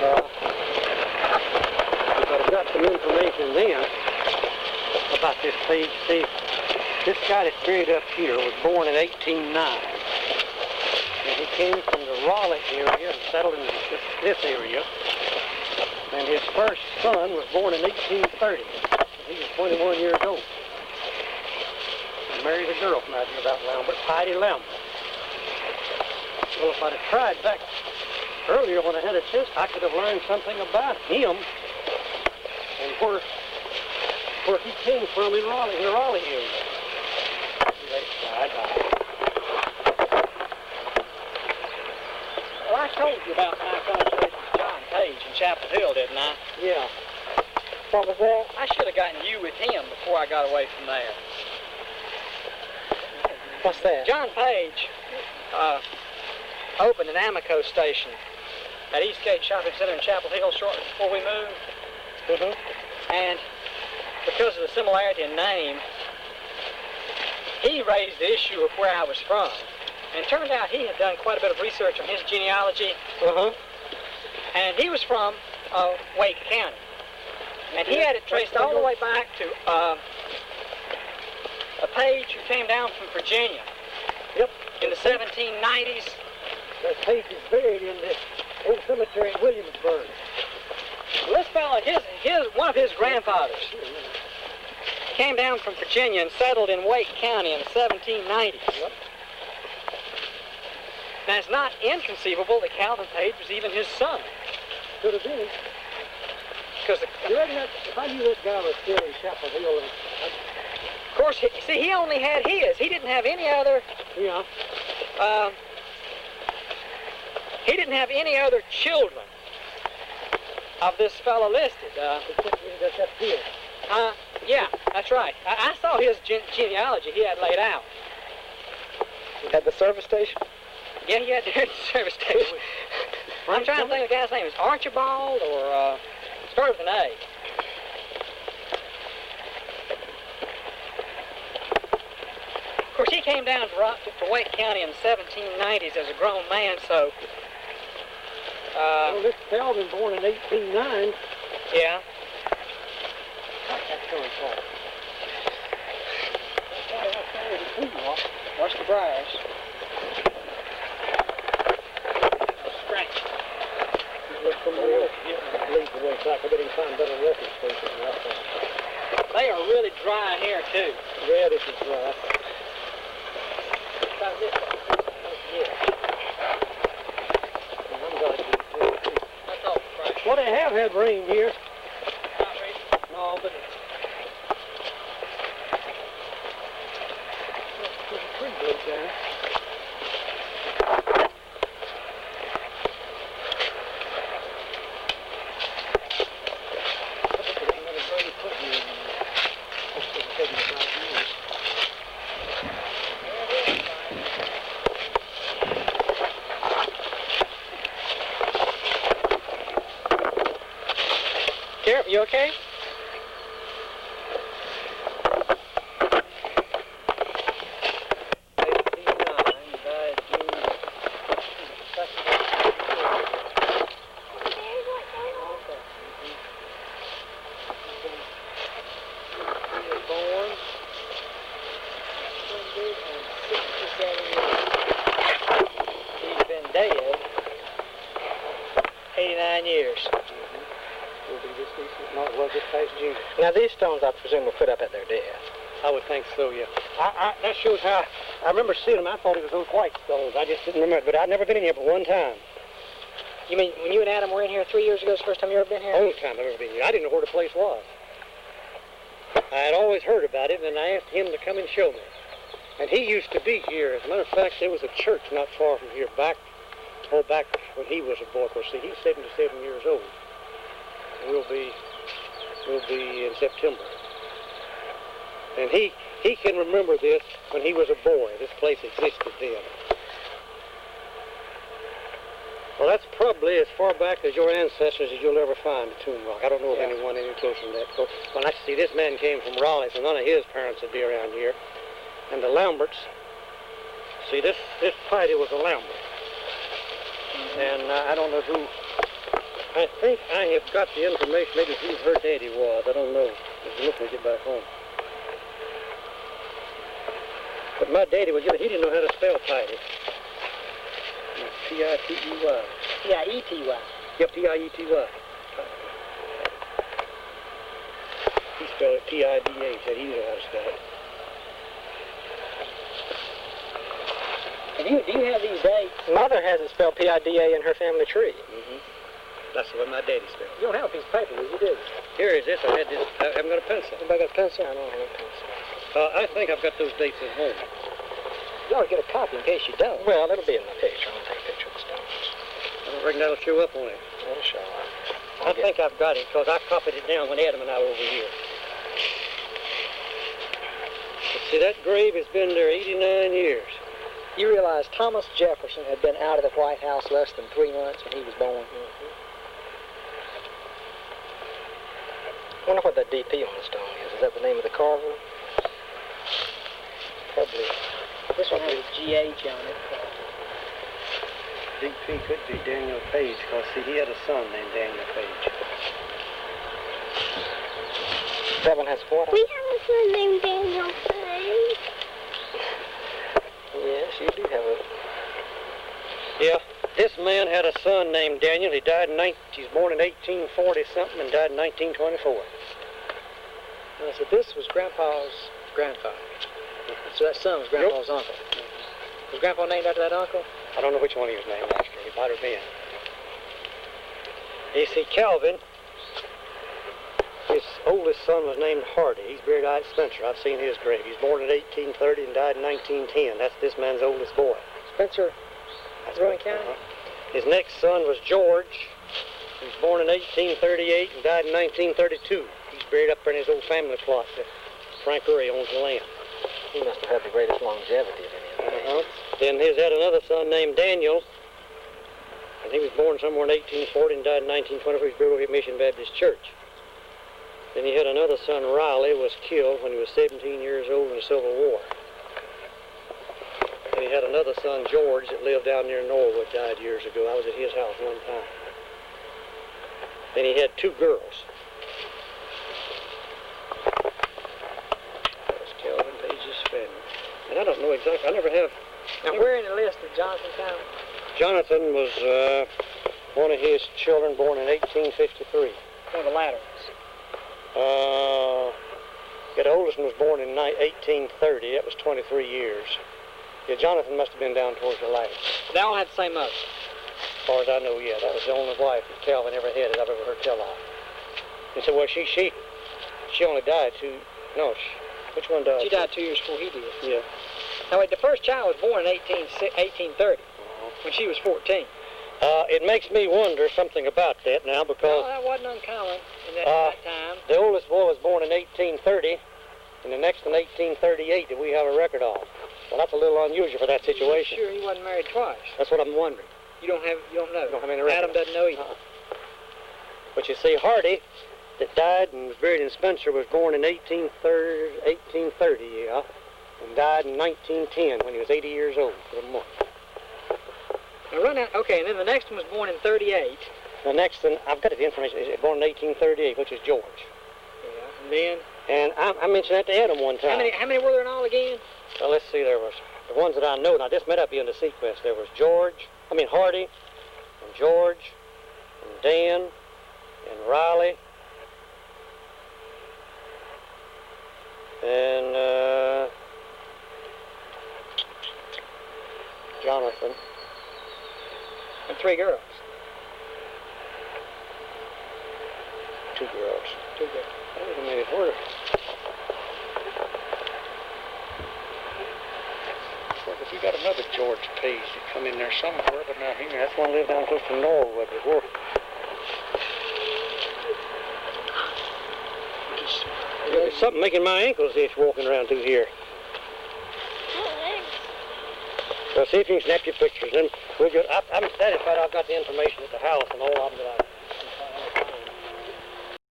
But I got some information then about this page. See, this guy that's buried up here was born in 1809. And he came from the Raleigh area and settled in this area. And his first son was born in 1830. He was 21 years old. He married a girl from out here about Lambert, Heidi Lambert. Well, if I'd have tried back earlier when I had a test, I could have learned something about him and where he came from in the Raleigh area. Well, I told you about my conversation with John Page in Chapel Hill, didn't I? Yeah. What was that? I should have gotten you with him before I got away from there. What's that? John Page opened an Amico station at Eastgate Shopping Center in Chapel Hill shortly before we moved. Mm-hmm. And because of the similarity in name, he raised the issue of where I was from. And it turned out he had done quite a bit of research on his genealogy. Uh-huh. And he was from Wake County. And he had it traced all the way back to a Page who came down from Virginia. Yep. In the 1790s. That Page is buried in this old cemetery in Williamsburg. Well, this fellow, one of his grandfathers came down from Virginia and settled in Wake County in the 1790s. Yep. Now, it's not inconceivable that Calvin Page was even his son. Could have been. Because You reckon that if I knew that guy was still in Chapel Hill, of course, he only had his. He didn't have any other. Yeah. He didn't have any other children of this fellow listed. That's up here. Yeah, that's right. I saw his genealogy he had laid out. At the service station? Yeah, he had there at the service station. I'm trying to think of the guy's name. Is Archibald or started with an A. Of course, he came down to Wake County in the 1790s as a grown man, so... well, this Calvin born in 1809. Yeah. That's coming from. Watch the briars. Scratch. Look, somebody else leads the way back. I bet he can find better reference places than that one. They are really dry here, too. Yeah, this is right. About this way. Yeah. I'm glad you did. That's all fresh. Well, they have had rain here. Not really. No, but it's pretty good there. Here, you okay? He's been dead 89 years. No, it was this past June. Now, these stones, I presume, were put up at their death. I would think so, yeah. That shows how, I remember seeing them. I thought it was those white stones. I just didn't remember, but I'd never been in here but one time. You mean when you and Adam were in here 3 years ago, it's the first time you ever been here? Only time I've ever been here. I didn't know where the place was. I had always heard about it, and I asked him to come and show me. And he used to be here. As a matter of fact, there was a church not far from here back when he was a boy. Of course, see, he's 77 years old. We'll be in September. And he can remember this when he was a boy. This place existed then. Well, that's probably as far back as your ancestors as you'll ever find a tomb rock. I don't know of anyone any closer than that. So, when I see this man came from Raleigh, so none of his parents would be around here. And the Lamberts, see, this party was a Lambert. And I don't know I think I have got the information, maybe who her daddy was. I don't know. Just look when we get back home. But my daddy was, he didn't know how to spell Piety. P-I-T-E-Y. P-I-E-T-Y. Yep, P-I-E-T-Y. He spelled it P-I-D-A. Said he knew how to spell it. Do you have these dates? Mother has it spelled P-I-D-A in her family tree. Mm-hmm. That's what my daddy spelled. You don't have a piece of paper, do you? Do. Here is this. I haven't got a pencil. Anybody got a pencil? I don't have a pencil. I think I've got those dates at home. You ought to get a copy in case you don't. Well, it'll be in the picture. I'll take a picture of the stones. I don't reckon that'll show up on it. It'll show up. I think I've got it because I copied it down when Adam and I were over here. But see, that grave has been there 89 years. You realize Thomas Jefferson had been out of the White House less than 3 months when he was born? Mm-hmm. I wonder what that DP on the stone is. Is that the name of the carver? Probably. This one has a GH on it. DP could be Daniel Page because, see, he had a son named Daniel Page. That one has what? We have a son named Daniel Page. Yes, you do have a... Yeah, this man had a son named Daniel. He died he's born in 1840-something and died in 1924. So this was Grandpa's grandfather. So that son was Grandpa's uncle. Was Grandpa named after that uncle? I don't know which one he was named after. He might have been. You see, Calvin, his oldest son was named Hardy. He's buried out at Spencer. I've seen his grave. He's born in 1830 and died in 1910. That's this man's oldest boy. Spencer, Rowan County? His next son was George. He was born in 1838 and died in 1932. He's buried up there in his old family plot. Frank Urey owns the land. He must have had the greatest longevity of any of them. Then he's had another son named Daniel, and he was born somewhere in 1840 and died in 1924. He's buried at Mission Baptist Church. Then he had another son, Riley, was killed when he was 17 years old in the Civil War. And he had another son, George, that lived down near Norwood, died years ago. I was at his house one time. Then he had 2 girls. That's Calvin Page's family. And I don't know exactly, I never have... Now, where in the list of Jonathan County? Jonathan was one of his children born in 1853. One of the latter. The oldest one was born in 1830. That was 23 years. Yeah, Jonathan must have been down towards the last. They all had the same mother. As far as I know, yeah. That was the only wife that Calvin ever had that I've ever heard tell of. And so, well, she only died which one died? She died 2 years before he did. Yeah. Now, wait, the first child was born in 1830, when she was 14. It makes me wonder something about that now because... No, that wasn't uncommon in that time. The oldest boy was born in 1830, and the next in 1838 that we have a record of. Well, that's a little unusual for that situation. Sure, he wasn't married twice. That's what I'm wondering. You don't know. Don't have any record. Adam doesn't know either. But you see, Hardy, that died and was buried in Spencer, was born in 1830, yeah, and died in 1910 when he was 80 years old for a month. Now run out. Okay, and then the next one was born in 38. The next one, I've got the information, is born in 1838, which is George. Yeah, and then... And I mentioned that to Adam one time. How many were there in all again? Well, let's see, there was the ones that I know. Now, this may not be in the sequence. There was Hardy, and George, and Dan, and Riley, and Jonathan. And 3 girls. 2 girls. 2 girls. Wait a minute, where? Well, we got another George Page that come in there somewhere, but not here. That's one lived down close to Norwood before. There's something making my ankles itch walking around through here. Well, see if you can snap your pictures. Then we'll I'm satisfied I've got the information at the house and all of them that I